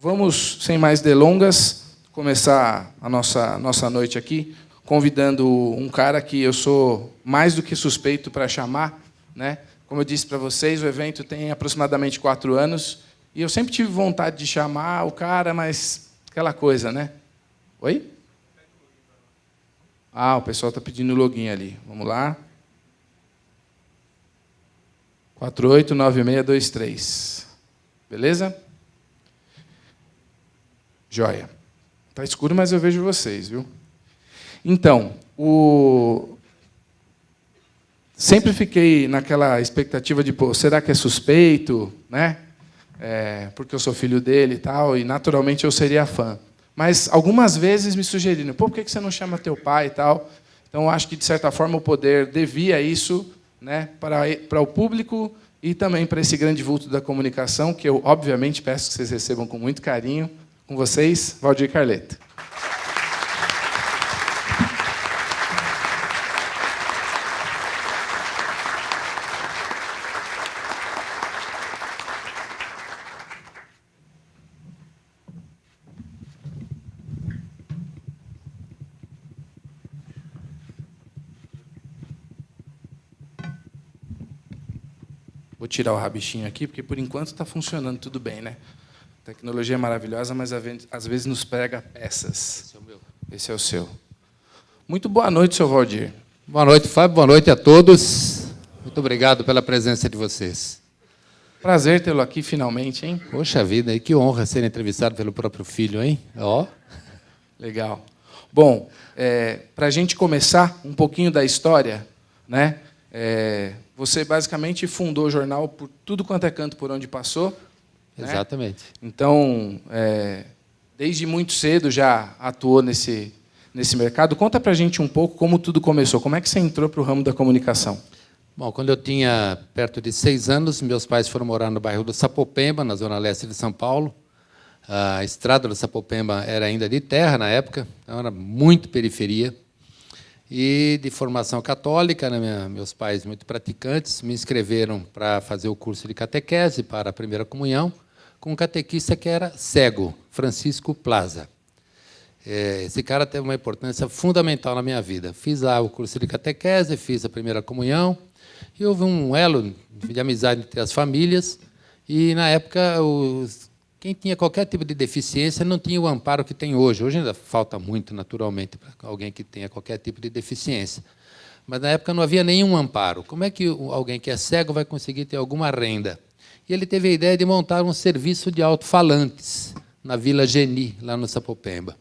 vamos, sem mais delongas, começar a nossa noite aqui, convidando um cara que eu sou mais do que suspeito para chamar, né? Como eu disse para vocês, o evento tem aproximadamente 4 anos, e eu sempre tive vontade de chamar o cara, mas aquela coisa, né? Oi? Ah, o pessoal está pedindo o login ali. Vamos lá. 489623. Beleza? Joia. Está escuro, mas eu vejo vocês, viu? Então, sempre fiquei naquela expectativa de, pô, será que é suspeito, né? Porque eu sou filho dele e tal, e naturalmente eu seria fã. Mas algumas vezes me sugeriram, pô, por que você não chama teu pai e tal? Então, eu acho que, de certa forma, o poder devia isso, né, para o público e também para esse grande vulto da comunicação, que eu, obviamente, peço que vocês recebam com muito carinho. Com vocês, Valdir Carleto. Vou tirar o rabichinho aqui, porque, por enquanto, está funcionando tudo bem, né? A tecnologia é maravilhosa, mas às vezes nos prega peças. Esse é o meu. Esse é o seu. Muito boa noite, seu Valdir. Boa noite, Fábio. Boa noite a todos. Muito obrigado pela presença de vocês. Prazer tê-lo aqui, finalmente, hein? Poxa vida, e que honra ser entrevistado pelo próprio filho, hein? Ó. Legal. Bom, para a gente começar um pouquinho da história, né? Você basicamente fundou o jornal por tudo quanto é canto por onde passou. Exatamente. Né? Então, desde muito cedo já atuou nesse mercado. Conta para a gente um pouco como tudo começou. Como é que você entrou para o ramo da comunicação? Bom, quando eu tinha perto de 6 anos, meus pais foram morar no bairro do Sapopemba, na zona leste de São Paulo. A estrada do Sapopemba era ainda de terra na época, então era muito periferia. E, de formação católica, né, meus pais muito praticantes, me inscreveram para fazer o curso de catequese para a primeira comunhão, com um catequista que era cego, Francisco Plaza. Esse cara teve uma importância fundamental na minha vida. Fiz lá o curso de catequese, fiz a primeira comunhão, e houve um elo de amizade entre as famílias, e, na época, quem tinha qualquer tipo de deficiência não tinha o amparo que tem hoje. Hoje ainda falta muito, naturalmente, para alguém que tenha qualquer tipo de deficiência. Mas, na época, não havia nenhum amparo. Como é que alguém que é cego vai conseguir ter alguma renda? E ele teve a ideia de montar um serviço de alto-falantes na Vila Geni, lá no Sapopemba.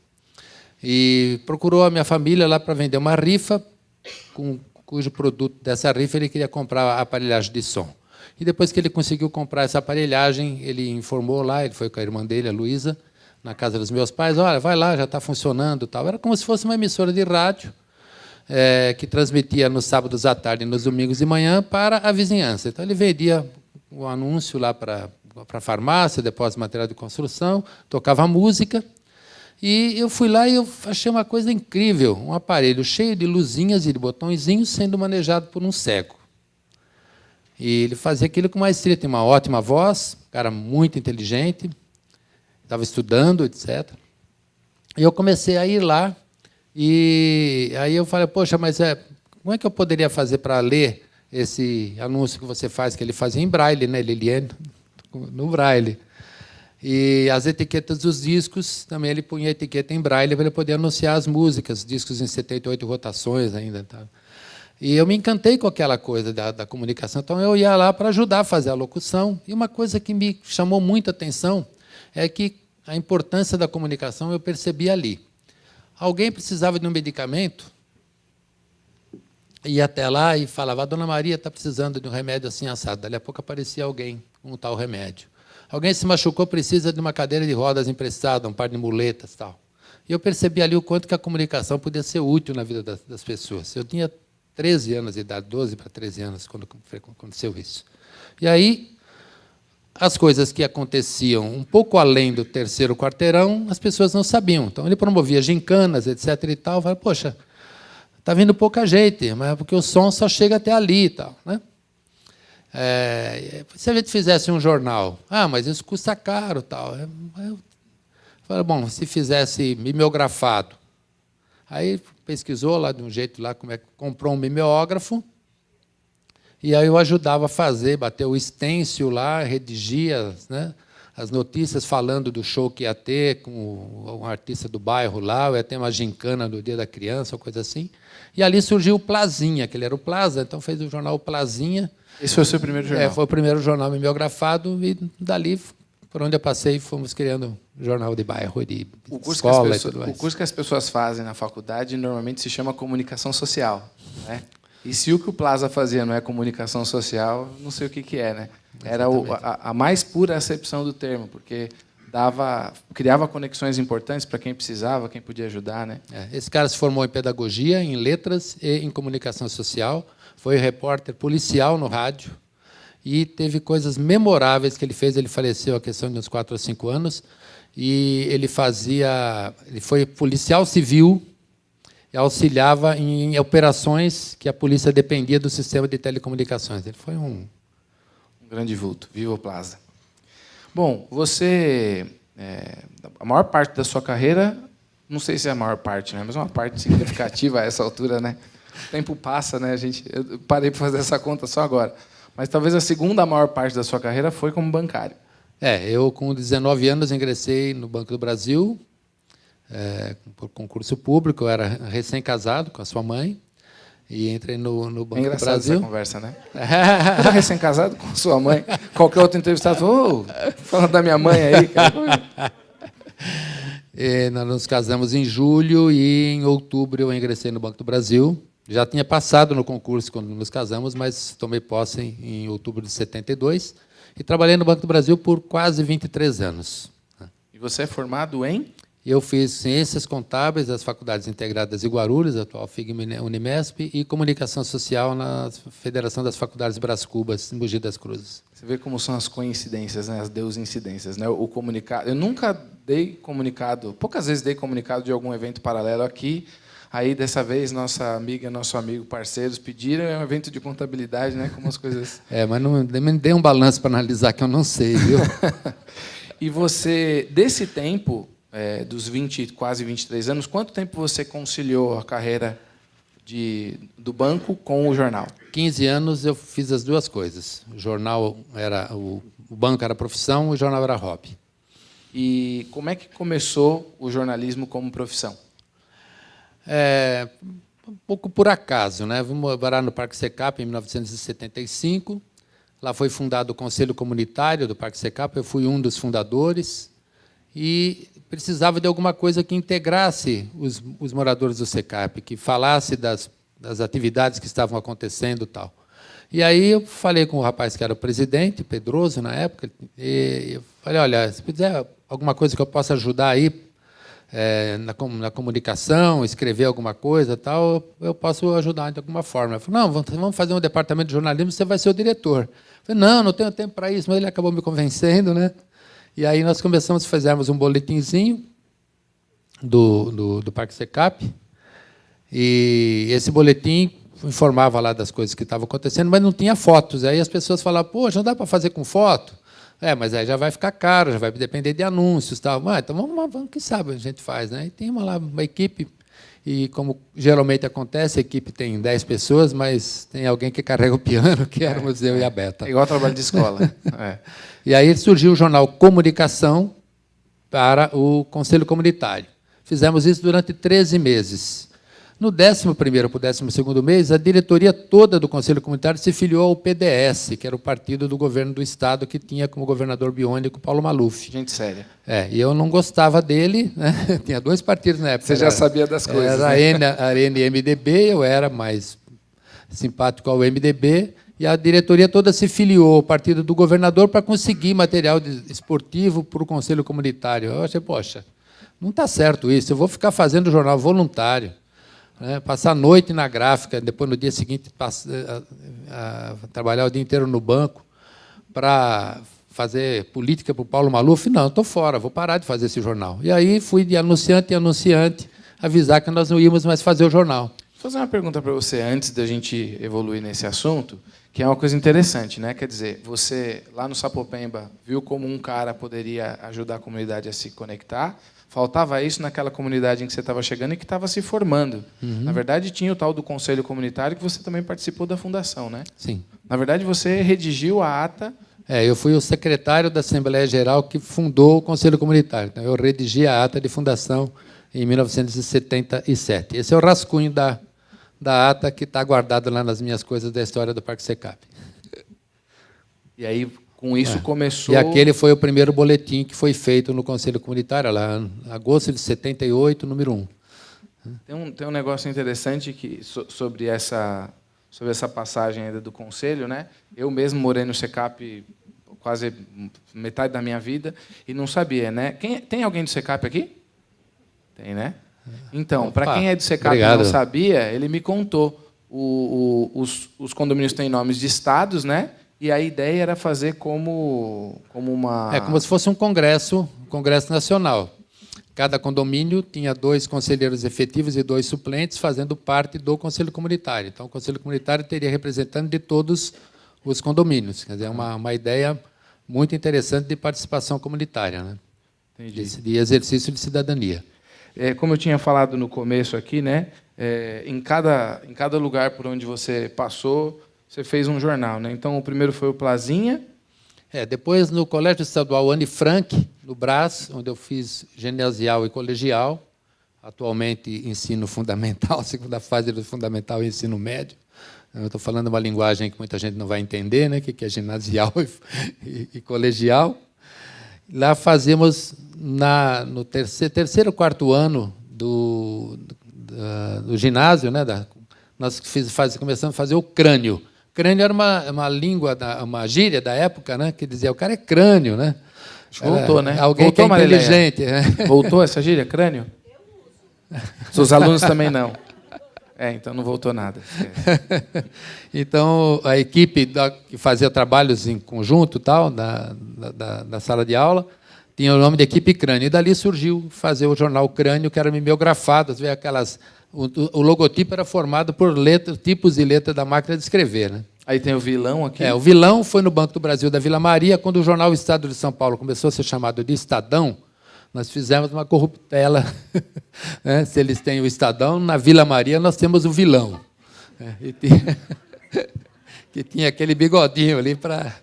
E procurou a minha família lá para vender uma rifa, cujo produto dessa rifa ele queria comprar a aparelhagem de som. E depois que ele conseguiu comprar essa aparelhagem, ele informou lá, ele foi com a irmã dele, a Luísa, na casa dos meus pais, olha, vai lá, já está funcionando, tal. Era como se fosse uma emissora de rádio que transmitia nos sábados à tarde e nos domingos de manhã para a vizinhança. Então, ele vendia o anúncio lá para a farmácia, depósito de material de construção, tocava música, e eu fui lá e eu achei uma coisa incrível, um aparelho cheio de luzinhas e de botõezinhos sendo manejado por um cego. E ele fazia aquilo com maestria, tinha uma ótima voz, um cara muito inteligente, estava estudando, etc. E eu comecei a ir lá, e aí eu falei, poxa, mas como é que eu poderia fazer para ler esse anúncio que você faz, que ele fazia em braille, né? Ele lia no braille. E as etiquetas dos discos, também ele punha a etiqueta em braille para ele poder anunciar as músicas, discos em 78 rotações ainda. Tá? E eu me encantei com aquela coisa da comunicação, então eu ia lá para ajudar a fazer a locução. E uma coisa que me chamou muita atenção é que a importância da comunicação eu percebi ali. Alguém precisava de um medicamento, ia até lá e falava, a dona Maria está precisando de um remédio assim assado. Dali a pouco aparecia alguém com um tal remédio. Alguém se machucou, precisa de uma cadeira de rodas emprestada, um par de muletas, tal. E eu percebi ali o quanto que a comunicação podia ser útil na vida das pessoas. Eu tinha 13 anos de idade, 12 para 13 anos, quando aconteceu isso. E aí, as coisas que aconteciam um pouco além do terceiro quarteirão, as pessoas não sabiam. Então, ele promovia gincanas, etc. e tal. Eu falei, poxa, está vindo pouca gente, mas é porque o som só chega até ali e tal, né? Se a gente fizesse um jornal, mas isso custa caro, tal. Falei, bom, se fizesse mimeografado. Aí pesquisou lá de um jeito lá, como é que comprou um mimeógrafo, e aí eu ajudava a fazer, bater o stencil lá, redigia, né, as notícias falando do show que ia ter com um artista do bairro lá, ou ia ter uma gincana do Dia da Criança, ou coisa assim. E ali surgiu o Plazinha, que ele era o Plaza, então fez o jornal Plazinha. Esse foi o seu primeiro jornal? Foi o primeiro jornal mimeografado, e dali, por onde eu passei, fomos criando jornal de bairro, de escola e tudo mais. O curso que as pessoas fazem na faculdade normalmente se chama comunicação social, né? E se o que o Plaza fazia não é comunicação social, não sei o que é, né? Era a mais pura acepção do termo, porque criava conexões importantes para quem precisava, quem podia ajudar, né? Esse cara se formou em pedagogia, em letras e em comunicação social. Foi repórter policial no rádio e teve coisas memoráveis que ele fez. Ele faleceu a questão de uns 4 ou 5 anos e ele foi policial civil e auxiliava em operações que a polícia dependia do sistema de telecomunicações. Ele foi um grande vulto. Viva o Plaza. Bom, você, a maior parte da sua carreira, não sei se é a maior parte, né, mas uma parte significativa a essa altura, né? O tempo passa, né? Eu parei para fazer essa conta só agora. Mas talvez a segunda maior parte da sua carreira foi como bancário. Eu, com 19 anos, ingressei no Banco do Brasil, por concurso público. Eu era recém-casado com a sua mãe. E entrei no Banco do Brasil. Essa conversa, né? Era recém-casado com sua mãe. Qualquer outro entrevistado falou, falando da minha mãe aí. Cara. Nós nos casamos em julho e em outubro eu ingressei no Banco do Brasil. Já tinha passado no concurso quando nos casamos, mas tomei posse em outubro de 72 e trabalhei no Banco do Brasil por quase 23 anos. E você é formado em? Eu fiz Ciências Contábeis das Faculdades Integradas de Guarulhos, atual FIG-Unimesp, e Comunicação Social na Federação das Faculdades Brás Cubas, em Mogi das Cruzes. Você vê como são as coincidências, né? As deusincidências, né? O comunicado. Eu nunca dei comunicado, poucas vezes dei comunicado de algum evento paralelo aqui. Aí, dessa vez, nossa amiga, nosso amigo, parceiros pediram, é um evento de contabilidade, né? Como as coisas... Mas não me dê um balanço para analisar, que eu não sei, viu? E você, desse tempo... dos quase 23 anos, quanto tempo você conciliou a carreira do banco com o jornal? 15 anos eu fiz as duas coisas. O banco era profissão, o jornal era hobby. E como é que começou o jornalismo como profissão? Um pouco por acaso, né? Vim morar no Parque Secap em 1975. Lá foi fundado o Conselho Comunitário do Parque Secap. Eu fui um dos fundadores. E precisava de alguma coisa que integrasse os moradores do SECAP, que falasse das atividades que estavam acontecendo e tal. E aí eu falei com o rapaz que era o presidente, Pedroso, na época, e eu falei, olha, se puder alguma coisa que eu possa ajudar aí na comunicação, escrever alguma coisa e tal, eu posso ajudar de alguma forma. Ele falou, não, vamos fazer um departamento de jornalismo, você vai ser o diretor. Eu falei, não tenho tempo para isso, mas ele acabou me convencendo, né? E aí nós fizemos um boletinzinho do Parque Secap, e esse boletim informava lá das coisas que estavam acontecendo, mas não tinha fotos. Aí as pessoas falavam, poxa, não dá para fazer com foto? Mas aí já vai ficar caro, já vai depender de anúncios. Tal. Então vamos, quem sabe a gente faz. Né? E tem uma equipe, e como geralmente acontece, a equipe tem 10 pessoas, mas tem alguém que carrega o piano, que éramos eu e a Beta. Igual trabalho de escola. E aí surgiu o jornal Comunicação para o Conselho Comunitário. Fizemos isso durante 13 meses. No 11º para o 12º mês, a diretoria toda do Conselho Comunitário se filiou ao PDS, que era o partido do governo do Estado, que tinha como governador biônico Paulo Maluf. Gente séria. E eu não gostava dele, né? Tinha 2 partidos na época. Você já sabia das coisas. Era a Arena e MDB, eu era mais simpático ao MDB, e a diretoria toda se filiou ao partido do governador para conseguir material esportivo para o Conselho Comunitário. Eu achei, poxa, não está certo isso, eu vou ficar fazendo jornal voluntário. Passar a noite na gráfica, depois, no dia seguinte, trabalhar o dia inteiro no banco para fazer política para o Paulo Maluf. Não, estou fora, vou parar de fazer esse jornal. E aí fui de anunciante em anunciante avisar que nós não íamos mais fazer o jornal. Vou fazer uma pergunta para você, antes da gente evoluir nesse assunto, que é uma coisa interessante, né? Quer dizer, você, lá no Sapopemba, viu como um cara poderia ajudar a comunidade a se conectar, Faltava isso naquela comunidade em que você estava chegando e que estava se formando. Na verdade, tinha o tal do Conselho Comunitário, que você também participou da fundação, né? Sim. Na verdade, você redigiu a ata. Eu fui o secretário da Assembleia Geral que fundou o Conselho Comunitário. Então, eu redigi a ata de fundação em 1977. Esse é o rascunho da ata que está guardado lá nas minhas coisas da história do Parque Secap. E aí, com isso, começou... E aquele foi o primeiro boletim que foi feito no Conselho Comunitário, lá em agosto de 78, número 1. Tem um negócio interessante sobre essa passagem ainda do Conselho, né? Eu mesmo morei no Secap quase metade da minha vida e não sabia, né? Tem alguém do Secap aqui? Tem, né? Então, para quem é do Secap e não sabia, ele me contou. Os condomínios têm nomes de estados, né? E a ideia era fazer como uma... como se fosse um congresso nacional. Cada condomínio tinha 2 conselheiros efetivos e 2 suplentes fazendo parte do Conselho Comunitário. Então, o Conselho Comunitário teria representante de todos os condomínios. Quer dizer, é uma ideia muito interessante de participação comunitária, né? De exercício de cidadania. Como eu tinha falado no começo aqui, né? Em cada lugar por onde você passou, você fez um jornal, né? Então, o primeiro foi o Plazinha. Depois, no Colégio Estadual Anne Frank, no Brás, onde eu fiz ginasial e colegial, atualmente ensino fundamental, segunda fase do fundamental e ensino médio. Eu estou falando uma linguagem que muita gente não vai entender, né? Que é ginasial e colegial. Lá fazemos, no terceiro, quarto ano do ginásio, né? Nós começamos a fazer o crânio. Crânio era uma língua, uma gíria da época, né? Que dizia, o cara é crânio, né? Voltou, né? Alguém Voltou, que é inteligente. Né? Voltou essa gíria, crânio? Seus alunos também não. Então não voltou nada. Então, a equipe que fazia trabalhos em conjunto, tal, da sala de aula, tinha o nome de equipe Crânio. E dali surgiu fazer o jornal Crânio, que era mimeografado. O logotipo era formado por tipos de letra da máquina de escrever. Né? Aí tem o vilão aqui. O vilão foi no Banco do Brasil da Vila Maria, quando o jornal Estado de São Paulo começou a ser chamado de Estadão. Nós fizemos uma corruptela. Né? Se eles têm o Estadão, na Vila Maria nós temos o vilão. Que tinha aquele bigodinho ali para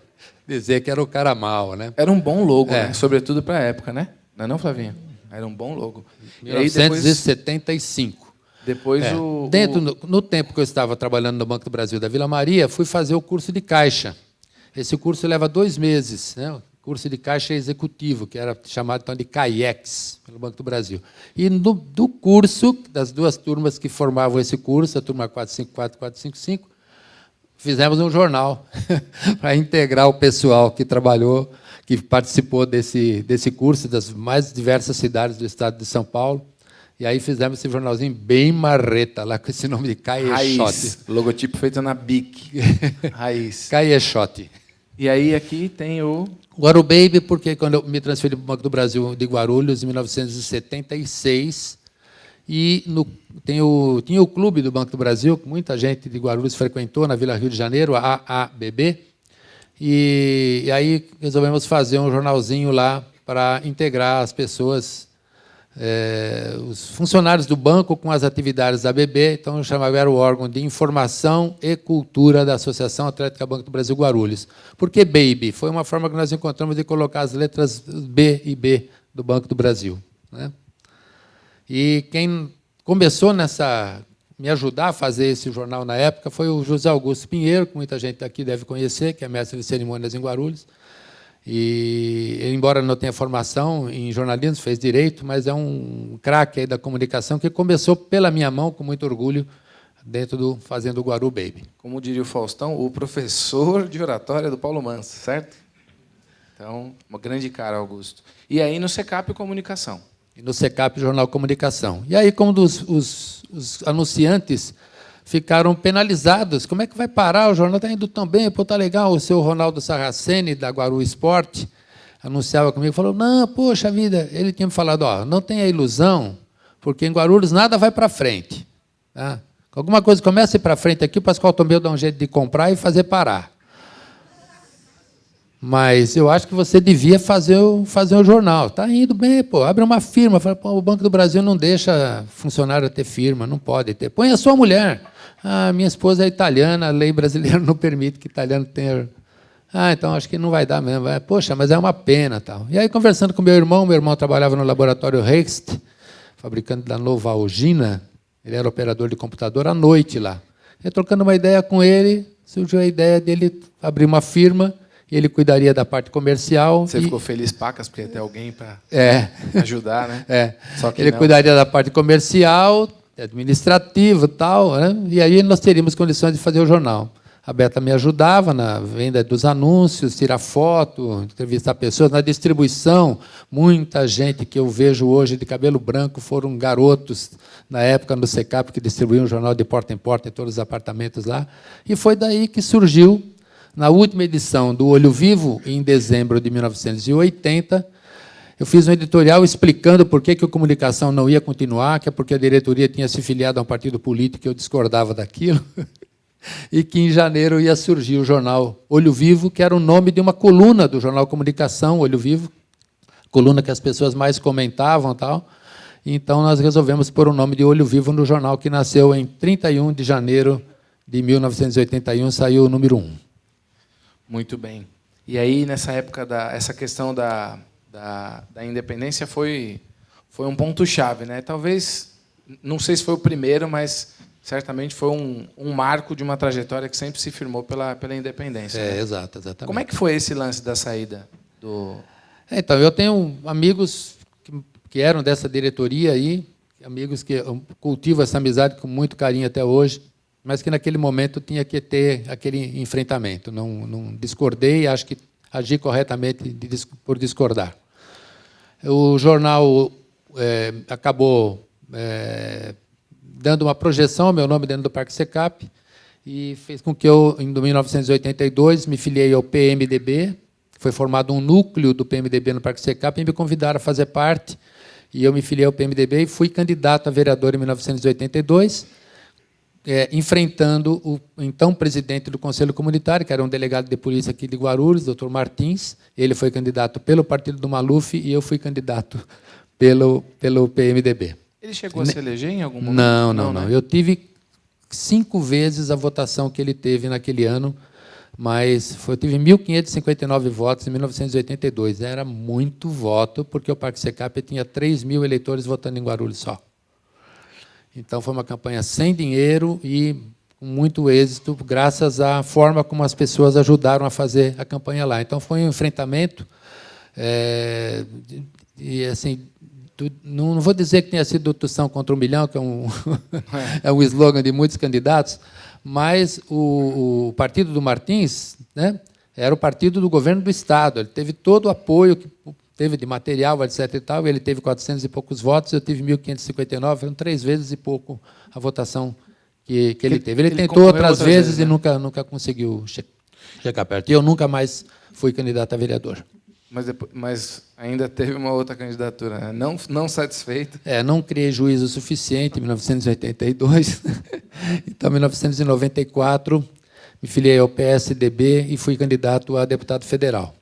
dizer que era o cara mau. Né? Era um bom logo, né? Sobretudo para a época, né? Não, Flavinho? Era um bom logo. 1975. Depois no tempo que eu estava trabalhando no Banco do Brasil da Vila Maria, fui fazer o curso de Caixa. Esse curso leva 2 meses, né? Curso de Caixa Executivo, que era chamado então de CAIEX, pelo Banco do Brasil. E do curso, das 2 turmas que formavam esse curso, a turma 454 e 455, fizemos um jornal para integrar o pessoal que trabalhou, que participou desse curso das mais diversas cidades do estado de São Paulo. E aí fizemos esse jornalzinho bem marreta, lá com esse nome de Caixote. Logotipo feito na BIC. Raiz. Caixote. E aí aqui tem o Guaru Baby, porque quando eu me transferi para o Banco do Brasil de Guarulhos, em 1976, e tinha o clube do Banco do Brasil, que muita gente de Guarulhos frequentou, na Vila Rio de Janeiro, a AABB, e aí resolvemos fazer um jornalzinho lá para integrar as pessoas, os funcionários do banco com as atividades da ABB, então eu chamava, era o órgão de informação e cultura da Associação Atlética Banco do Brasil Guarulhos. Por que Baby? Foi uma forma que nós encontramos de colocar as letras B e B do Banco do Brasil. Né? E quem começou me ajudar a fazer esse jornal na época foi o José Augusto Pinheiro, que muita gente aqui deve conhecer, que é mestre de cerimônias em Guarulhos. E, embora não tenha formação em jornalismo, fez direito, mas é um craque aí da comunicação que começou pela minha mão, com muito orgulho, fazendo o Guaru Baby. Como diria o Faustão, o professor de oratória do Paulo Manso, certo? Então, uma grande cara, Augusto. E aí no Secap Comunicação. E no Secap Jornal Comunicação. E aí, como os anunciantes ficaram penalizados. Como é que vai parar? O jornal está indo tão bem, está legal. O seu Ronaldo Sarraceni, da Guaru Esporte, anunciava comigo, falou, não, poxa vida, ele tinha me falado, não tenha ilusão, porque em Guarulhos nada vai para frente. Tá? Alguma coisa começa a ir para frente aqui, o Pascoal Tomeu dá um jeito de comprar e fazer parar. mas eu acho que você devia fazer um jornal. Está indo bem, pô, abre uma firma. Fala, pô, o Banco do Brasil não deixa funcionário ter firma, não pode ter. Põe a sua mulher. Ah, minha esposa é italiana, a lei brasileira não permite que italiano tenha... Ah, então acho que não vai dar mesmo. Poxa, mas é uma pena. Tal. E aí, conversando com meu irmão trabalhava no laboratório Reixt, fabricante da Novalgina, ele era operador de computador à noite lá. Eu, trocando uma ideia com ele, surgiu a ideia dele abrir uma firma, e ele cuidaria da parte comercial. Você ficou feliz, pacas, porque ia ter alguém para ajudar, né? Só que ele cuidaria da parte comercial, administrativa e tal, né? E aí nós teríamos condições de fazer o jornal. A Beta me ajudava na venda dos anúncios, tirar foto, entrevistar pessoas. Na distribuição, muita gente que eu vejo hoje de cabelo branco foram garotos, na época, no Secap, que distribuíam um jornal de porta em porta em todos os apartamentos lá. E foi daí que surgiu, na última edição do Olho Vivo, em dezembro de 1980, eu fiz um editorial explicando por que a comunicação não ia continuar, que é porque a diretoria tinha se filiado a um partido político e eu discordava daquilo. E que em janeiro ia surgir o jornal Olho Vivo, que era o nome de uma coluna do jornal Comunicação, Olho Vivo, coluna que as pessoas mais comentavam. Tal. Então, nós resolvemos pôr o nome de Olho Vivo no jornal, que nasceu em 31 de janeiro de 1981, saiu o número 1. Muito bem. E aí, nessa época, essa questão da independência foi um ponto-chave, né? Talvez, não sei se foi o primeiro, mas... certamente foi um marco de uma trajetória que sempre se firmou pela independência. Né? Exatamente. Como é que foi esse lance da saída do... Então, eu tenho amigos que eram dessa diretoria aí, amigos que eu cultivo essa amizade com muito carinho até hoje, mas que naquele momento tinha que ter aquele enfrentamento. Não discordei, acho que agi corretamente por discordar. O jornal acabou... dando uma projeção ao meu nome dentro do Parque Secap, e fez com que eu, em 1982, me filiei ao PMDB. Foi formado um núcleo do PMDB no Parque Secap, e me convidaram a fazer parte, e eu me filiei ao PMDB e fui candidato a vereador em 1982, enfrentando o então presidente do Conselho Comunitário, que era um delegado de polícia aqui de Guarulhos, doutor Martins. Ele foi candidato pelo partido do Maluf, e eu fui candidato pelo PMDB. Ele chegou a se eleger em algum momento? Não. Né? Eu tive 5 vezes a votação que ele teve naquele ano, mas eu tive 1.559 votos em 1982. Era muito voto, porque o Parque Secap tinha 3.000 eleitores votando em Guarulhos só. Então, foi uma campanha sem dinheiro e com muito êxito, graças à forma como as pessoas ajudaram a fazer a campanha lá. Então, foi um enfrentamento, e assim... Não vou dizer que tenha sido Tução contra 1 milhão, que é um slogan de muitos candidatos, mas o partido do Martins, né, era o partido do governo do Estado. Ele teve todo o apoio que teve de material, etc. E tal, ele teve 400 e poucos votos, eu tive 1.559, foram 3 vezes e pouco a votação que ele teve. Ele tentou outras vezes, né? E nunca conseguiu chegar perto. E eu nunca mais fui candidato a vereador. Mas ainda teve uma outra candidatura, né? Não satisfeito. Não criei juízo suficiente em 1982. Então, em 1994, me filiei ao PSDB e fui candidato a deputado federal.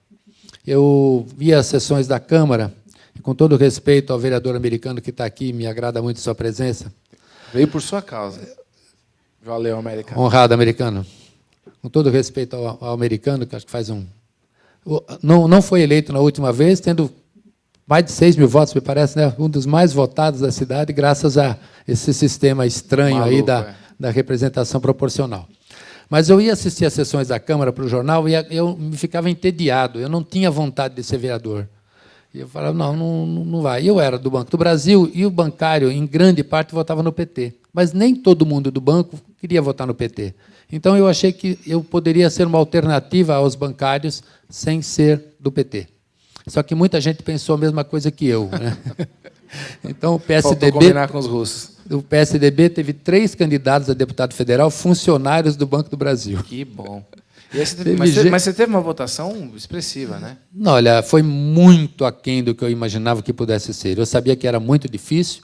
Eu via as sessões da Câmara, e, com todo respeito ao vereador americano que está aqui, me agrada muito sua presença. Veio por sua causa. Valeu, americano. Honrado, americano. Com todo respeito ao americano, que acho que faz um... Não foi eleito na última vez, tendo mais de 6.000 votos, me parece, né? Um dos mais votados da cidade, graças a esse sistema estranho maluco, aí da representação proporcional. Mas eu ia assistir às sessões da Câmara para o jornal e eu me ficava entediado, eu não tinha vontade de ser vereador. E eu falava, não vai. Eu era do Banco do Brasil e o bancário, em grande parte, votava no PT. Mas nem todo mundo do banco queria votar no PT. Então, eu achei que eu poderia ser uma alternativa aos bancários sem ser do PT. Só que muita gente pensou a mesma coisa que eu. Né? Então, o PSDB... combinar com os russos. O PSDB teve 3 candidatos a deputado federal, funcionários do Banco do Brasil. Que bom. Mas você teve uma votação expressiva, né? Não, olha, foi muito aquém do que eu imaginava que pudesse ser. Eu sabia que era muito difícil.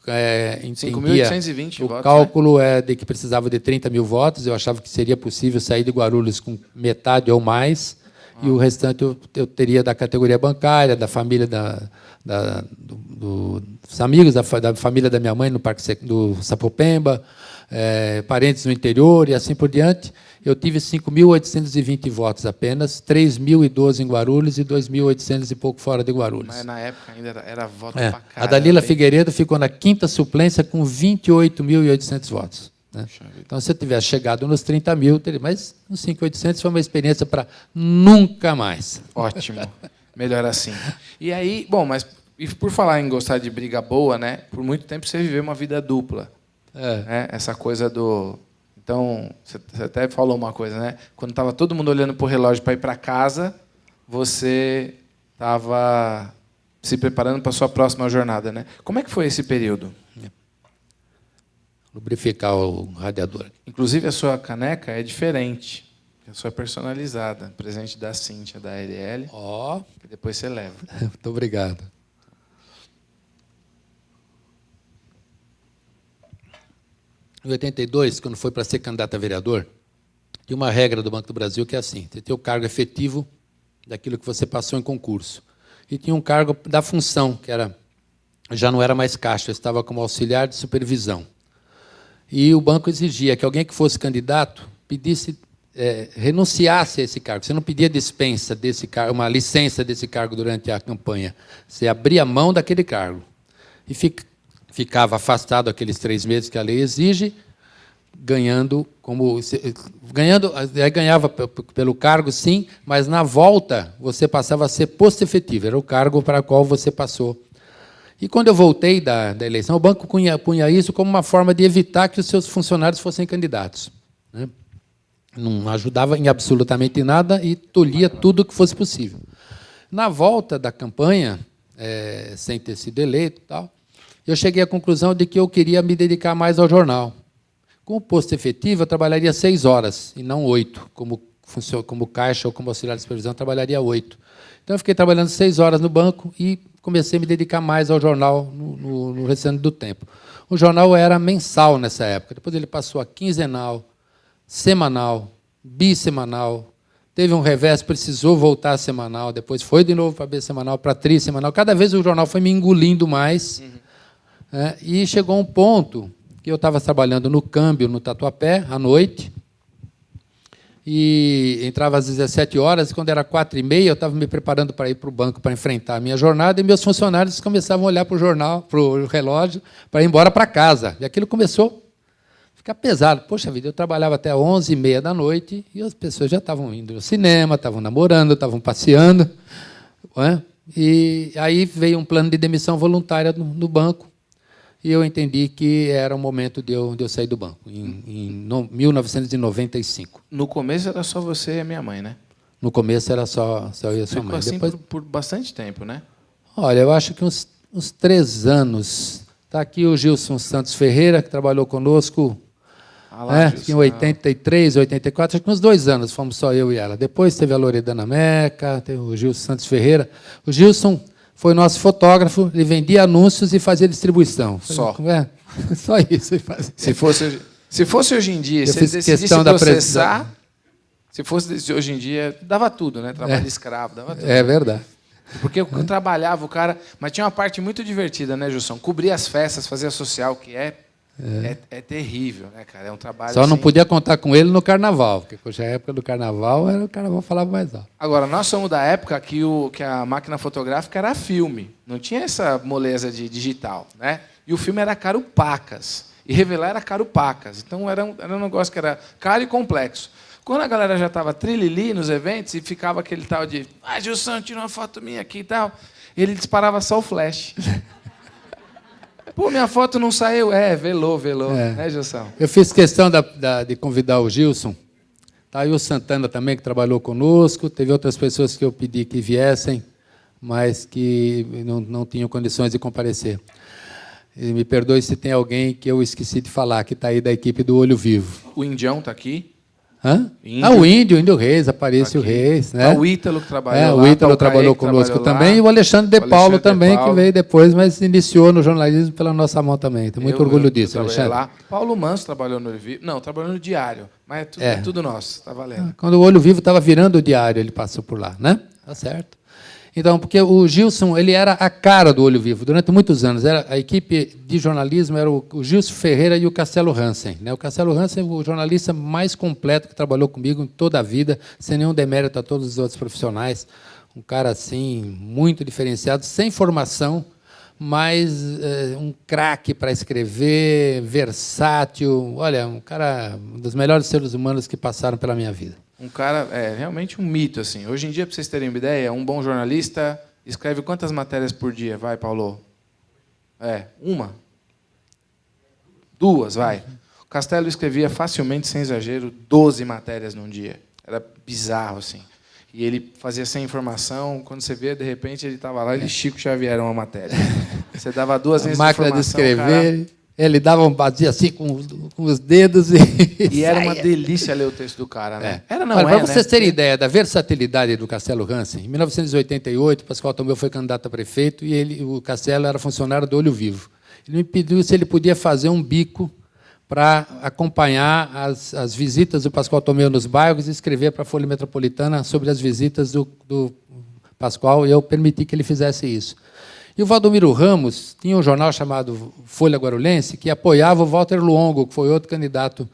5.820 votos. O cálculo é de que precisava de 30.000 votos. Eu achava que seria possível sair de Guarulhos com metade ou mais. e o restante eu teria da categoria bancária, da família dos amigos, da família da minha mãe no Parque do Sapopemba, parentes no interior e assim por diante. Eu tive 5.820 votos apenas, 3.012 em Guarulhos e 2.800 e pouco fora de Guarulhos. Mas na época ainda era voto pra caramba. A Dalila Figueiredo ficou na 5ª suplência com 28.800 votos. Né? Então, se eu tivesse chegado nos 30 mil, mas nos 5.800 foi uma experiência para nunca mais. Ótimo. Melhor assim. E aí, bom, mas e por falar em gostar de briga boa, né? Por muito tempo você viveu uma vida dupla. Né? Essa coisa do... Então, você até falou uma coisa, né? Quando estava todo mundo olhando para o relógio para ir para casa, você estava se preparando para a sua próxima jornada, né? Como é que foi esse período? Lubrificar o radiador. Inclusive, a sua caneca é diferente. A sua é personalizada. Presente da Cíntia, da RL. Ó. Que depois você leva. Muito obrigado. Em 82, quando foi para ser candidato a vereador, tinha uma regra do Banco do Brasil que é assim: você tem o cargo efetivo daquilo que você passou em concurso. E tinha um cargo da função, que já não era mais caixa, eu estava como auxiliar de supervisão. E o banco exigia que alguém que fosse candidato renunciasse a esse cargo. Você não pedia dispensa desse cargo, uma licença desse cargo durante a campanha. Você abria mão daquele cargo. E ficava afastado aqueles 3 meses que a lei exige, ganhava pelo cargo, sim, mas na volta você passava a ser posto efetivo, era o cargo para o qual você passou. E quando eu voltei da eleição, o banco punha isso como uma forma de evitar que os seus funcionários fossem candidatos. Né? Não ajudava em absolutamente nada e tolhia tudo que fosse possível. Na volta da campanha, sem ter sido eleito, eu cheguei à conclusão de que eu queria me dedicar mais ao jornal. Com o posto efetivo, eu trabalharia 6 horas, e não 8, como caixa ou como auxiliar de supervisão, eu trabalharia 8. Então, eu fiquei trabalhando 6 horas no banco e comecei a me dedicar mais ao jornal no restante do tempo. O jornal era mensal nessa época, depois ele passou a quinzenal, semanal, bissemanal. Teve um revés, precisou voltar a semanal, depois foi de novo para bissemanal, para trissemanal. Cada vez o jornal foi me engolindo mais. E chegou um ponto que eu estava trabalhando no câmbio, no Tatuapé, à noite, e entrava às 17 horas, e quando era 4h30, eu estava me preparando para ir para o banco para enfrentar a minha jornada, e meus funcionários começavam a olhar para o jornal, para o relógio, para ir embora para casa. E aquilo começou a ficar pesado. Poxa vida, eu trabalhava até 11h30 da noite, e as pessoas já estavam indo ao cinema, estavam namorando, estavam passeando. E aí veio um plano de demissão voluntária no banco, e eu entendi que era o momento de eu sair do banco, em 1995. No começo era só você e a minha mãe, né? No começo era só eu e a sua mãe. Assim depois, por bastante tempo, né? Olha, eu acho que uns 3 anos. Está aqui o Gilson Santos Ferreira, que trabalhou conosco em 83, 84, acho que uns 2 anos, fomos só eu e ela. Depois teve a Loredana Meca, teve o Gilson Santos Ferreira. O Gilson foi nosso fotógrafo, ele vendia anúncios e fazia distribuição. Só. Só isso. Se fosse hoje em dia, se fiz ele decidisse questão processar, se fosse hoje em dia, dava tudo, né? Trabalho escravo, dava tudo. É verdade. Porque eu trabalhava, o cara... Mas tinha uma parte muito divertida, né, Jussão? Cobrir as festas, fazer a social, que é terrível, né, cara? É um trabalho... Só não podia contar com ele no carnaval, porque hoje a época do carnaval, o carnaval falava mais alto. Agora, nós somos da época que a máquina fotográfica era filme. Não tinha essa moleza de digital, né? E o filme era caro pacas. E revelar era caro pacas. Então, era um negócio que era caro e complexo. Quando a galera já estava trilili nos eventos e ficava aquele tal de Gilson, tira uma foto minha aqui e tal, ele disparava só o flash. Pô, minha foto não saiu. Velou, né, Gilson? Eu fiz questão de convidar o Gilson. Tá aí o Santana também, que trabalhou conosco. Teve outras pessoas que eu pedi que viessem, mas que não tinham condições de comparecer. E me perdoe se tem alguém que eu esqueci de falar, que está aí da equipe do Olho Vivo. O Indião está aqui. Hã? Índio. O Índio Reis, Aparício Aqui. Reis. Né? O Ítalo que trabalhou lá. O Ítalo o Caê trabalhou que conosco trabalhou também, lá. e o Alexandre de O Paulo Alexandre de também, Paulo. que veio depois, mas iniciou no jornalismo pela nossa mão também. Tenho muito orgulho disso, trabalhei Alexandre. lá. Paulo Manso trabalhou no Olho Vivo. Não, trabalhou no Diário. Mas é tudo nosso, tá valendo. Quando o Olho Vivo estava virando o Diário, ele passou por lá, né? Tá certo. Então, porque o Gilson, ele era a cara do Olho Vivo durante muitos anos. A equipe de jornalismo era o Gilson Ferreira e o Castelo Hansen. Né? O Castelo Hansen é o jornalista mais completo que trabalhou comigo em toda a vida, sem nenhum demérito a todos os outros profissionais. Um cara assim muito diferenciado, sem formação, mas um craque para escrever, versátil. Olha, um dos melhores seres humanos que passaram pela minha vida. Um cara, realmente um mito, assim. Hoje em dia, para vocês terem uma ideia, um bom jornalista escreve quantas matérias por dia? Vai, Paulo? Uma? Duas, vai. O Castelo escrevia facilmente, sem exagero, 12 matérias num dia. Era bizarro, assim. E ele fazia sem informação. Quando você vê, de repente, ele estava lá, ele e Chico Xavier uma matéria. Você dava duas vezes de máquina informação, de escrever... Ele batia assim com os dedos e era uma delícia ler o texto do cara, né? Para vocês terem ideia da versatilidade do Castelo Hansen, em 1988, Pascoal Tomeu foi candidato a prefeito e o Castelo era funcionário do Olho Vivo. Ele me pediu se ele podia fazer um bico para acompanhar as visitas do Pascoal Tomeu nos bairros e escrever para a Folha Metropolitana sobre as visitas do Pascoal, e eu permiti que ele fizesse isso. E o Valdomiro Ramos tinha um jornal chamado Folha Guarulhense, que apoiava o Walter Luongo, que foi outro candidato.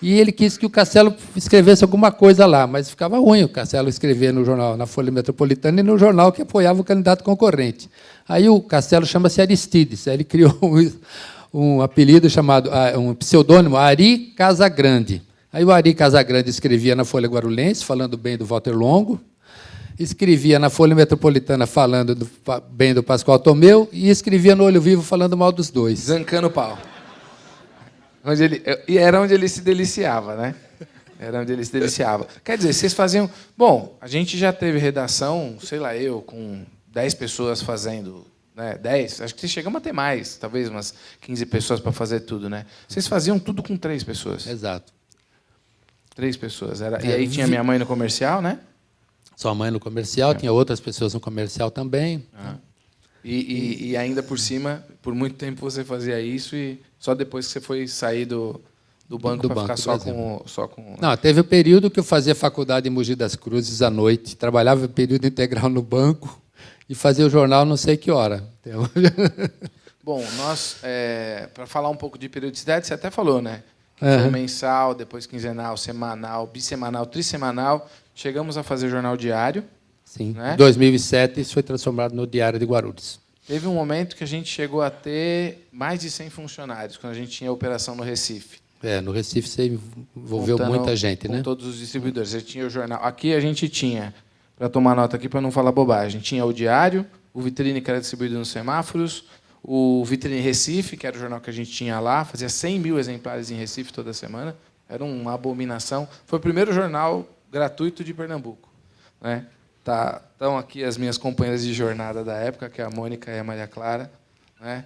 E ele quis que o Castelo escrevesse alguma coisa lá, mas ficava ruim o Castelo escrever no jornal, na Folha Metropolitana, e no jornal que apoiava o candidato concorrente. Aí o Castelo chama-se Aristides. Aí ele criou um apelido chamado, um pseudônimo, Ari Casagrande. Aí o Ari Casagrande escrevia na Folha Guarulhense, falando bem do Walter Luongo, escrevia na Folha Metropolitana falando bem do Pascoal Tomeu e escrevia no Olho Vivo falando mal dos dois. Zancando o pau. E era onde ele se deliciava, né? Era onde ele se deliciava. Quer dizer, vocês faziam... Bom, a gente já teve redação, sei lá, eu, com 10 pessoas fazendo... Né, 10, acho que chegamos a ter mais, talvez umas 15 pessoas para fazer tudo, né? Vocês faziam tudo com 3 pessoas. Exato. 3 pessoas. E aí tinha minha mãe no comercial, né? Sua mãe no comercial, tinha outras pessoas no comercial também. E ainda por cima, por muito tempo você fazia isso e só depois que você foi sair do banco para ficar só com... Não, teve o período que eu fazia faculdade em Mogi das Cruzes à noite, trabalhava período integral no banco e fazia o jornal não sei que hora. Bom, nós, para falar um pouco de periodicidade, você até falou, né? Foi mensal, depois quinzenal, semanal, bissemanal, trissemanal. Chegamos a fazer jornal diário. Sim. Né? Em 2007, isso foi transformado no Diário de Guarulhos. Teve um momento que a gente chegou a ter mais de 100 funcionários, quando a gente tinha operação no Recife. No Recife você envolveu muita gente, né? Com todos os distribuidores. Você tinha o jornal. Aqui a gente tinha, para tomar nota aqui, para não falar bobagem, tinha o Diário, o Vitrine, que era distribuído nos semáforos, o Vitrine Recife, que era o jornal que a gente tinha lá, fazia 100 mil exemplares em Recife toda semana. Era uma abominação. Foi o primeiro jornal gratuito de Pernambuco. Né? Estão aqui as minhas companheiras de jornada da época, que é a Mônica e a Maria Clara. Né?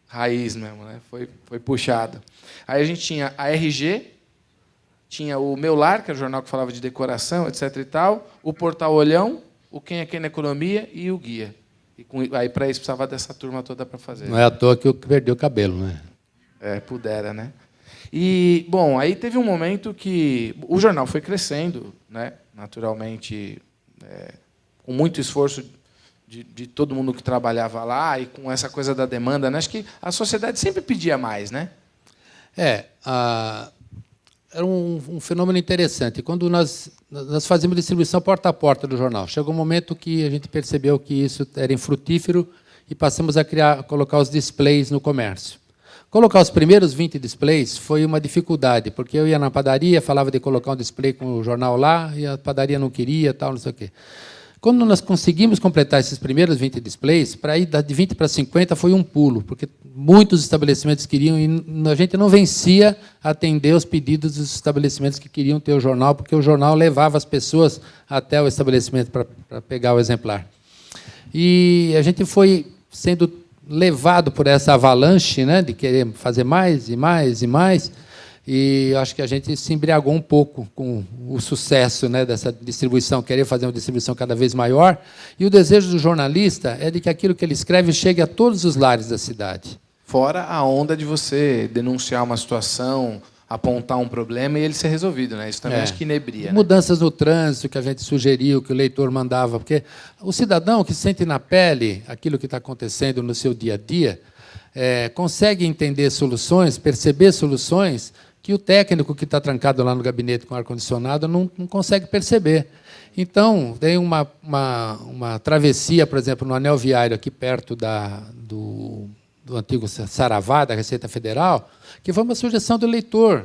Raiz mesmo, né? Foi puxado. Aí a gente tinha a RG, tinha o Meu Lar, que era o jornal que falava de decoração, etc. e tal, o Portal Olhão, o Quem é Quem na Economia e o Guia. Aí, para isso, precisava dessa turma toda para fazer. Não é à toa que eu perdi o cabelo, né? Pudera, né? E, bom, aí teve um momento que o jornal foi crescendo, né? Naturalmente, com muito esforço de todo mundo que trabalhava lá e com essa coisa da demanda. Né? Acho que a sociedade sempre pedia mais, né? Era um fenômeno interessante. Quando nós fazíamos distribuição porta a porta do jornal, chegou um momento que a gente percebeu que isso era infrutífero e passamos a colocar os displays no comércio. Colocar os primeiros 20 displays foi uma dificuldade, porque eu ia na padaria, falava de colocar um display com o jornal lá, e a padaria não queria, tal, não sei o quê. Quando nós conseguimos completar esses primeiros 20 displays, para ir de 20 para 50 foi um pulo, porque muitos estabelecimentos queriam, e a gente não vencia a atender os pedidos dos estabelecimentos que queriam ter o jornal, porque o jornal levava as pessoas até o estabelecimento para pegar o exemplar. E a gente foi sendo levado por essa avalanche, né, de querer fazer mais e mais e mais, E eu acho que a gente se embriagou um pouco com o sucesso, né, dessa distribuição, querer fazer uma distribuição cada vez maior. E o desejo do jornalista é de que aquilo que ele escreve chegue a todos os lares da cidade. Fora a onda de você denunciar uma situação, apontar um problema e ele ser resolvido, né? Isso também acho que inebria. Né? Mudanças no trânsito que a gente sugeriu, que o leitor mandava, porque o cidadão que sente na pele aquilo que está acontecendo no seu dia a dia, consegue entender soluções, perceber soluções que o técnico que está trancado lá no gabinete com ar-condicionado não consegue perceber. Então, tem uma travessia, por exemplo, no anel viário, aqui perto do antigo Saravá, da Receita Federal, que foi uma sugestão do leitor,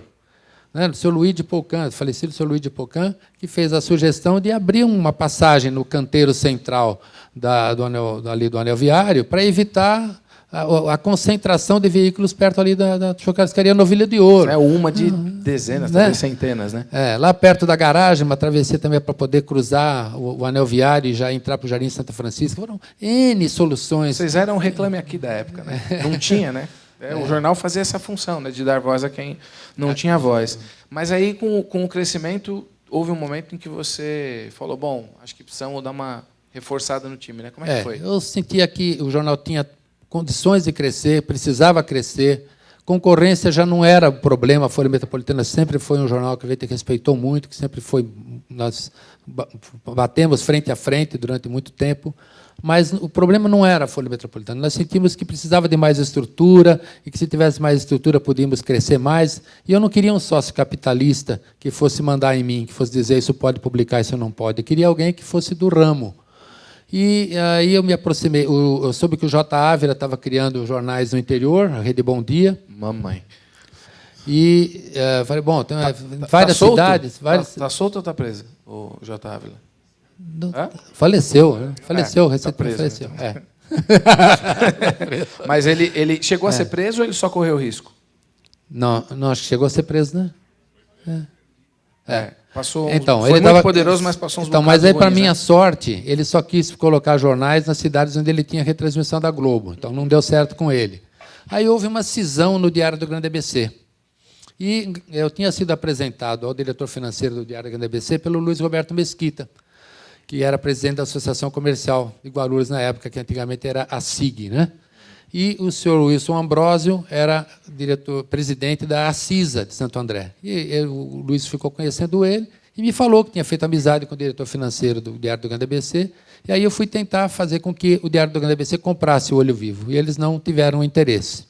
né, do seu Luiz de Poucan, falecido seu Luiz de Poucan, que fez a sugestão de abrir uma passagem no canteiro central do anel viário para evitar a concentração de veículos perto ali da churrascaria Novilha de Ouro. É uma de dezenas, talvez centenas, né? Lá perto da garagem, uma travessia também para poder cruzar o anel viário e já entrar para o Jardim Santa Francisca. Foram N soluções. Vocês eram um Reclame Aqui da época, né? Não tinha, né? O jornal fazia essa função, né, de dar voz a quem não tinha voz. Mas aí, com o crescimento, houve um momento em que você falou, bom, acho que precisamos dar uma reforçada no time, né? Como é que foi? Eu sentia que o jornal tinha condições de crescer, precisava crescer. Concorrência já não era problema. A Folha Metropolitana sempre foi um jornal que a gente respeitou muito, que sempre foi... Nós batemos frente a frente durante muito tempo, mas o problema não era a Folha Metropolitana. Nós sentimos que precisava de mais estrutura e que, se tivesse mais estrutura, podíamos crescer mais. E eu não queria um sócio capitalista que fosse mandar em mim, que fosse dizer isso pode publicar, isso não pode. Eu queria alguém que fosse do ramo. E aí eu me aproximei. Eu soube que o J. Ávila estava criando jornais no interior, a Rede Bom Dia. Mamãe. E falei, bom, tem várias cidades... Está solto ou está preso, o J. Ávila? Faleceu, né? Faleceu, recentemente faleceu. Então. Mas ele chegou a ser preso ou ele só correu risco? Não, acho que chegou a ser preso, né? Passou então, foi muito poderoso, mas passou uns mas aí, para ruins, minha né? sorte, ele só quis colocar jornais nas cidades onde ele tinha retransmissão da Globo. Então, não deu certo com ele. Aí houve uma cisão no Diário do Grande ABC. E eu tinha sido apresentado ao diretor financeiro do Diário do Grande ABC pelo Luiz Roberto Mesquita, que era presidente da Associação Comercial de Guarulhos na época, que antigamente era a SIG, né? E o senhor Wilson Ambrósio era presidente da Acisa de Santo André. E o Luiz ficou conhecendo ele e me falou que tinha feito amizade com o diretor financeiro do Diário do Grande ABC. E aí eu fui tentar fazer com que o Diário do Grande ABC comprasse o Olho Vivo. E eles não tiveram interesse.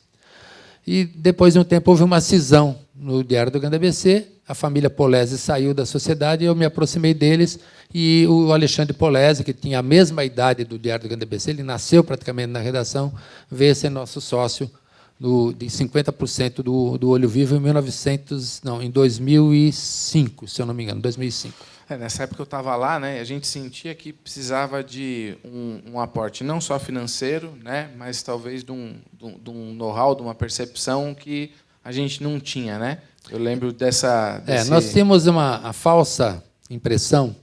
E, depois de um tempo, houve uma cisão no Diário do Grande ABC. A família Polese saiu da sociedade e eu me aproximei deles. E o Alexandre Polese, que tinha a mesma idade do Diário do Grande ABC, ele nasceu praticamente na redação, veio ser nosso sócio de 50% do Olho Vivo em 2005, se eu não me engano, 2005. Nessa época eu estava lá, né? A gente sentia que precisava de um aporte não só financeiro, né? Mas talvez de um know-how, de uma percepção que a gente não tinha, né? Eu lembro dessa... Nós tínhamos a falsa impressão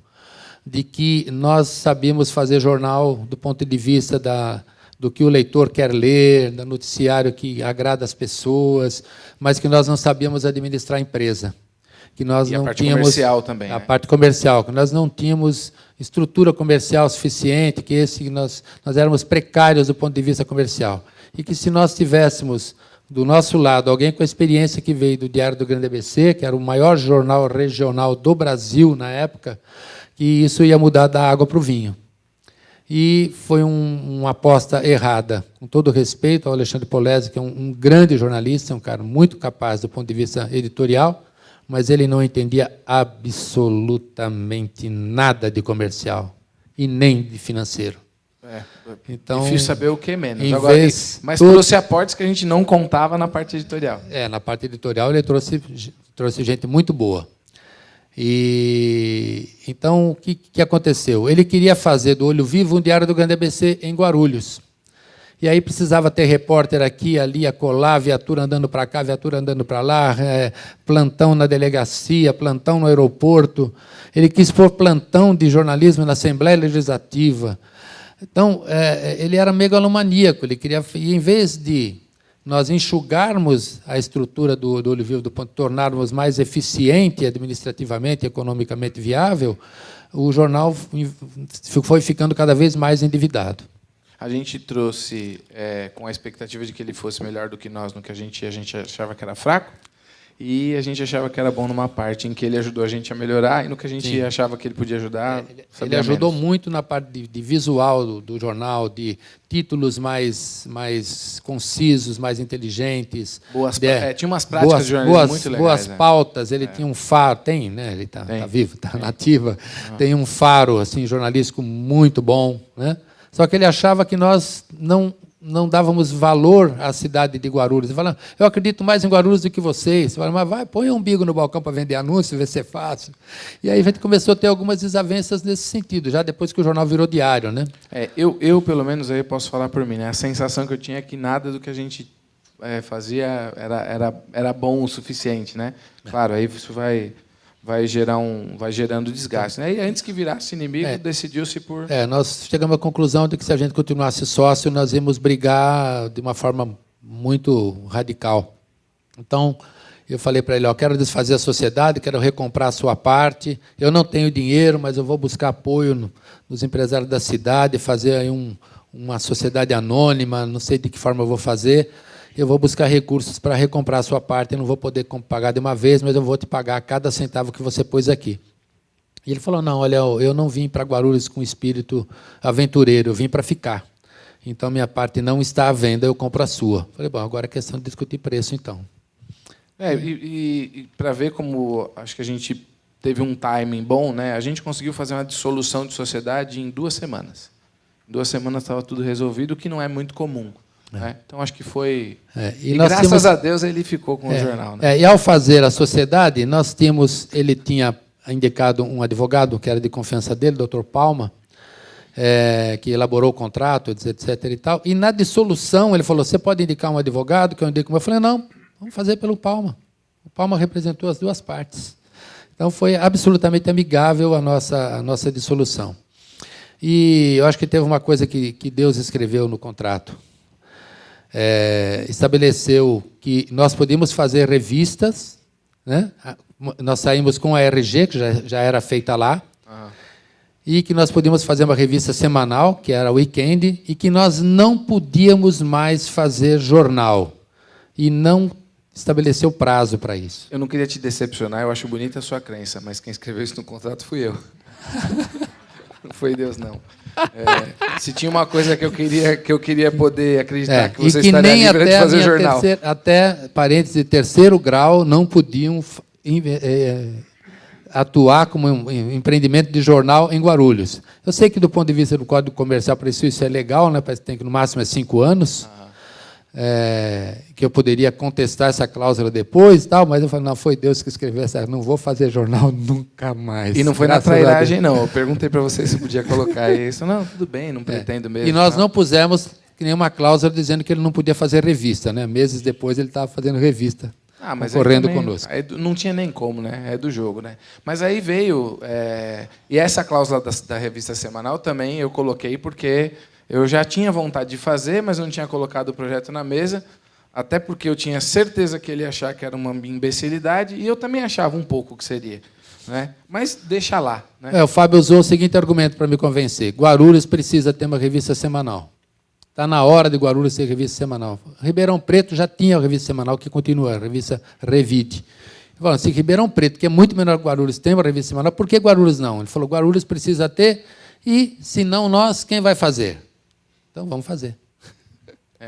de que nós sabíamos fazer jornal do ponto de vista do que o leitor quer ler, do noticiário que agrada as pessoas, mas que nós não sabíamos administrar a empresa. Que nós não a parte tínhamos comercial também. A parte comercial, que nós não tínhamos estrutura comercial suficiente, que nós éramos precários do ponto de vista comercial. E que, se nós tivéssemos do nosso lado alguém com a experiência que veio do Diário do Grande ABC, que era o maior jornal regional do Brasil na época, que isso ia mudar da água para o vinho. E foi uma aposta errada. Com todo respeito ao Alexandre Polese, que é um grande jornalista, um cara muito capaz do ponto de vista editorial, mas ele não entendia absolutamente nada de comercial e nem de financeiro. Então, difícil saber o que menos. Agora, mas trouxe aportes que a gente não contava na parte editorial. Na parte editorial ele trouxe gente muito boa. E então, o que aconteceu? Ele queria fazer do Olho Vivo um Diário do Grande ABC em Guarulhos. E aí precisava ter repórter aqui, ali, acolá, viatura andando para cá, viatura andando para lá, plantão na delegacia, plantão no aeroporto. Ele quis pôr plantão de jornalismo na Assembleia Legislativa. Então, ele era megalomaníaco. Ele queria, e, em vez de nós enxugarmos a estrutura do Olivivro do Ponto, tornarmos mais eficiente administrativamente, economicamente viável, o jornal foi ficando cada vez mais endividado. A gente trouxe com a expectativa de que ele fosse melhor do que nós no que a gente achava que era fraco, e a gente achava que era bom numa parte em que ele ajudou a gente a melhorar, e no que a gente achava que ele podia ajudar, ele ajudou muito na parte de visual do jornal, de títulos mais concisos, mais inteligentes. Tinha umas práticas de jornalismo muito legais. Boas pautas. Ele tinha um faro, né? Ele está vivo, está nativa. Tem um faro assim, jornalístico muito bom, né? Só que ele achava que nós não dávamos valor à cidade de Guarulhos. Ele falava, eu acredito mais em Guarulhos do que vocês. Ele falava, mas põe um umbigo no balcão para vender anúncio, ver se é fácil. E aí a gente começou a ter algumas desavenças nesse sentido, já depois que o jornal virou diário, né? Eu pelo menos, aí posso falar por mim, né? A sensação que eu tinha é que nada do que a gente fazia era bom o suficiente, né? Claro, aí isso vai gerando desgaste, né? E antes que virasse inimigo, decidiu-se por... Nós chegamos à conclusão de que, se a gente continuasse sócio, nós íamos brigar de uma forma muito radical. Então, eu falei para ele, quero desfazer a sociedade, quero recomprar a sua parte, eu não tenho dinheiro, mas eu vou buscar apoio nos empresários da cidade, fazer aí uma sociedade anônima, não sei de que forma eu vou fazer. Eu vou buscar recursos para recomprar a sua parte, eu não vou poder pagar de uma vez, mas eu vou te pagar cada centavo que você pôs aqui. E ele falou, não, olha, eu não vim para Guarulhos com espírito aventureiro, eu vim para ficar. Então, minha parte não está à venda, eu compro a sua. Falei, bom, agora é questão de discutir preço, então. E para ver como acho que a gente teve um timing bom, né? A gente conseguiu fazer uma dissolução de sociedade em 2 semanas. Em 2 semanas estava tudo resolvido, o que não é muito comum. Então, acho que foi... E graças a Deus ele ficou com o jornal. Né? E ao fazer a sociedade, ele tinha indicado um advogado, que era de confiança dele, o Dr. Palma, que elaborou o contrato, etc. E tal. E na dissolução, ele falou, você pode indicar um advogado, que eu indico? Eu falei, não, vamos fazer pelo Palma. O Palma representou as 2 partes. Então, foi absolutamente amigável a nossa dissolução. E eu acho que teve uma coisa que Deus escreveu no contrato. Estabeleceu que nós podíamos fazer revistas, né? Nós saímos com a RG, que já era feita lá, e que nós podíamos fazer uma revista semanal, que era o Weekend, e que nós não podíamos mais fazer jornal, e não estabeleceu prazo para isso. Eu não queria te decepcionar, eu acho bonita a sua crença, mas quem escreveu isso no contrato fui eu. Não foi Deus, não. Se tinha uma coisa que eu queria poder acreditar, que você estaria livre de fazer jornal. Até parentes de 3º grau não podiam atuar como um empreendimento de jornal em Guarulhos. Eu sei que, do ponto de vista do Código Comercial, para isso é legal, né? Parece que tem que, no máximo, 5 anos, que eu poderia contestar essa cláusula depois, tal, mas eu falei, não, foi Deus que escreveu essa, não vou fazer jornal nunca mais. E não foi na trairagem, não. Eu perguntei para você se podia colocar isso. Não, tudo bem, não pretendo mesmo. E nós não pusemos nenhuma cláusula dizendo que ele não podia fazer revista, né? Meses depois ele estava fazendo revista, correndo conosco. Não tinha nem como, né? É do jogo, né? Mas aí veio... E essa cláusula da revista semanal também eu coloquei porque eu já tinha vontade de fazer, mas não tinha colocado o projeto na mesa, até porque eu tinha certeza que ele ia achar que era uma imbecilidade, e eu também achava um pouco que seria. Né? Mas deixa lá. Né? O Fábio usou o seguinte argumento para me convencer. Guarulhos precisa ter uma revista semanal. Está na hora de Guarulhos ter revista semanal. Ribeirão Preto já tinha a revista semanal, que continua, a revista Revide. Ele falou, se Ribeirão Preto, que é muito menor que Guarulhos, tem uma revista semanal, por que Guarulhos não? Ele falou, Guarulhos precisa ter, e, se não nós, quem vai fazer? Então, vamos fazer.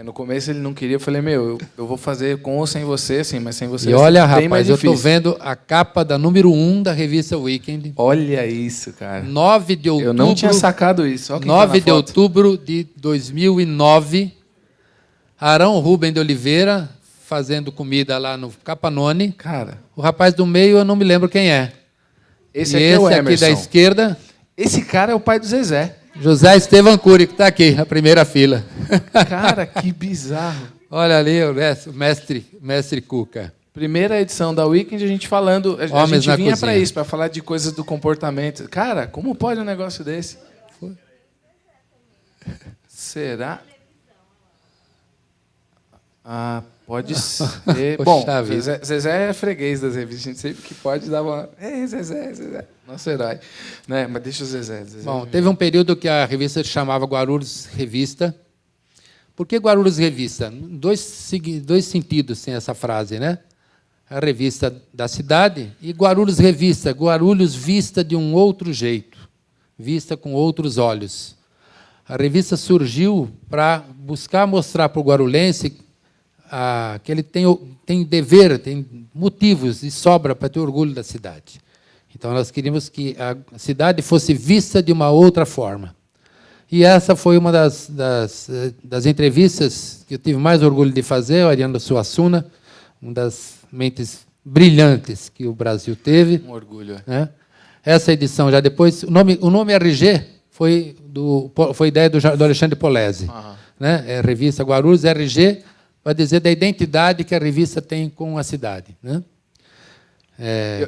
No começo ele não queria, eu falei, eu vou fazer com ou sem você, assim, mas sem você e olha, bem mais rapaz, eu difícil. estou vendo a capa da número 1 da revista Weekend. Olha isso, cara. 9 de outubro. Eu não tinha sacado isso. Olha 9 de outubro de 2009, Arão Rubem de Oliveira, fazendo comida lá no Capanone. Cara. O rapaz do meio, eu não me lembro quem é. Esse aqui é o Emerson. Aqui da esquerda. Esse cara é o pai do Zezé. José Estevam Cury, que está aqui, na primeira fila. Cara, que bizarro. Olha ali o mestre Cuca. Primeira edição da Weekend, a gente falando... A gente vinha para isso, para falar de coisas do comportamento. Cara, como pode um negócio desse? Será? Ah, pode ser. Poxa Bom, vida. Zezé é freguês das revistas. A gente sempre que pode dar uma... Ei, Zezé. Nosso herói. Né? Mas deixa o Zezé. Bom, teve um período que a revista se chamava Guarulhos Revista. Por que Guarulhos Revista? Dois sentidos tem essa frase, né? A revista da cidade e Guarulhos Revista. Guarulhos vista de um outro jeito, vista com outros olhos. A revista surgiu para buscar mostrar para o guarulhense que ele tem dever, tem motivos de sobra para ter orgulho da cidade. Então, nós queríamos que a cidade fosse vista de uma outra forma. E essa foi uma das entrevistas que eu tive mais orgulho de fazer, o Ariano Suassuna, uma das mentes brilhantes que o Brasil teve. Um orgulho. Né? Essa edição, já depois... O nome RG foi ideia do Alexandre Polese. Né? É a revista Guarulhos, RG, vai dizer da identidade que a revista tem com a cidade. Né?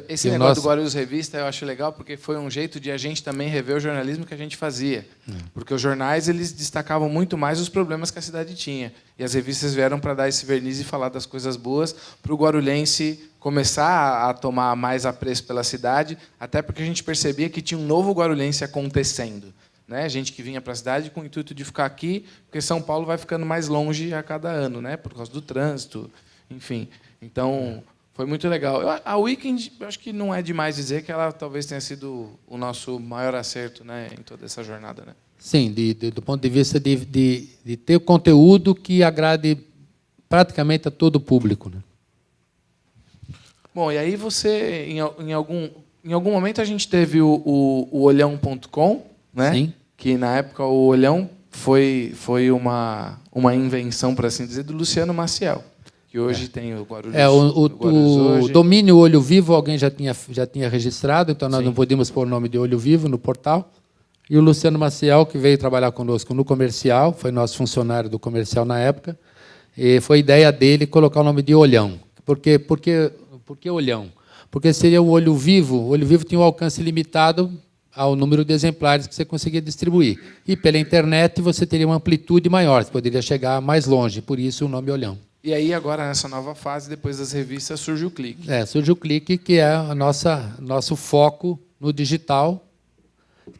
Esse negócio do Guarulhos Revista eu acho legal porque foi um jeito de a gente também rever o jornalismo que a gente fazia. Porque os jornais eles destacavam muito mais os problemas que a cidade tinha. E as revistas vieram para dar esse verniz e falar das coisas boas para o guarulhense começar a tomar mais apreço pela cidade, até porque a gente percebia que tinha um novo guarulhense acontecendo. Né? Gente que vinha para a cidade com o intuito de ficar aqui, porque São Paulo vai ficando mais longe a cada ano, né? Por causa do trânsito, enfim. Então... Foi muito legal. A Weekend, eu acho que não é demais dizer que ela talvez tenha sido o nosso maior acerto, né, em toda essa jornada. Né? Sim, do ponto de vista de ter conteúdo que agrade praticamente a todo o público. Né? Bom, e aí você, em algum momento, a gente teve o olhão.com, né? Sim. Que, na época, o Olhão foi uma invenção, por assim dizer, do Luciano Maciel. Que hoje tem o Guarulhos. O domínio Olho Vivo alguém já tinha registrado, então nós não podíamos pôr o nome de Olho Vivo no portal. E o Luciano Maciel, que veio trabalhar conosco no comercial, foi nosso funcionário do comercial na época, e foi ideia dele colocar o nome de Olhão. Por que Olhão? Porque seria o Olho Vivo. O Olho Vivo tinha um alcance limitado ao número de exemplares que você conseguia distribuir. E pela internet você teria uma amplitude maior, você poderia chegar mais longe, por isso o nome Olhão. E aí, agora, nessa nova fase, depois das revistas, surge o Clique. Surge o Clique, que é nosso foco no digital.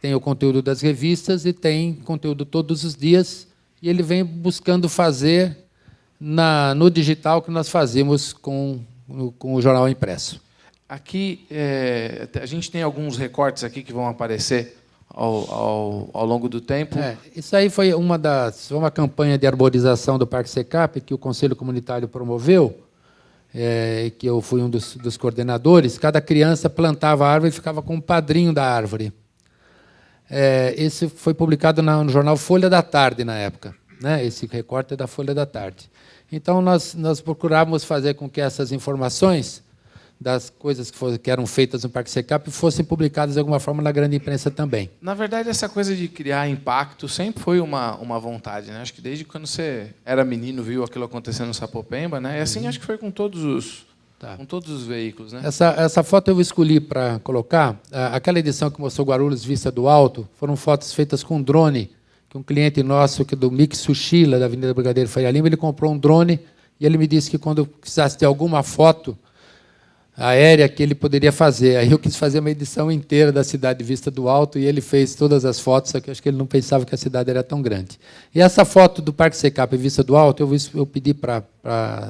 Tem o conteúdo das revistas e tem conteúdo todos os dias. E ele vem buscando fazer no digital que nós fazemos com o jornal impresso. Aqui, a gente tem alguns recortes aqui que vão aparecer ao longo do tempo. Isso aí foi uma campanha de arborização do Parque Secap que o Conselho Comunitário promoveu, que eu fui um dos coordenadores. Cada criança plantava a árvore e ficava com o padrinho da árvore. Esse foi publicado no jornal Folha da Tarde, na época. Né? Esse recorte é da Folha da Tarde. Então, nós procurávamos fazer com que essas informações das coisas que eram feitas no Parque Secap fossem publicadas de alguma forma na grande imprensa também. Na verdade, essa coisa de criar impacto sempre foi uma vontade. Né? Acho que desde quando você era menino, viu aquilo acontecendo no Sapopemba, né? E assim acho que foi com todos os veículos. Né? Essa foto eu escolhi para colocar. Aquela edição que mostrou Guarulhos vista do alto foram fotos feitas com drone, que um cliente nosso, que do Mix Sushila, da Avenida Brigadeiro Faria Lima, ele comprou um drone e ele me disse que quando eu precisasse ter alguma foto aérea que ele poderia fazer. Aí eu quis fazer uma edição inteira da cidade vista do alto e ele fez todas as fotos, só que eu acho que ele não pensava que a cidade era tão grande. E essa foto do Parque Secap vista do alto, eu pedi para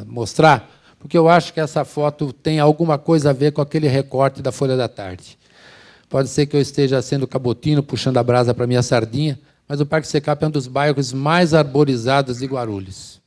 mostrar, porque eu acho que essa foto tem alguma coisa a ver com aquele recorte da Folha da Tarde. Pode ser que eu esteja sendo cabotino, puxando a brasa para a minha sardinha, mas o Parque Secap é um dos bairros mais arborizados de Guarulhos.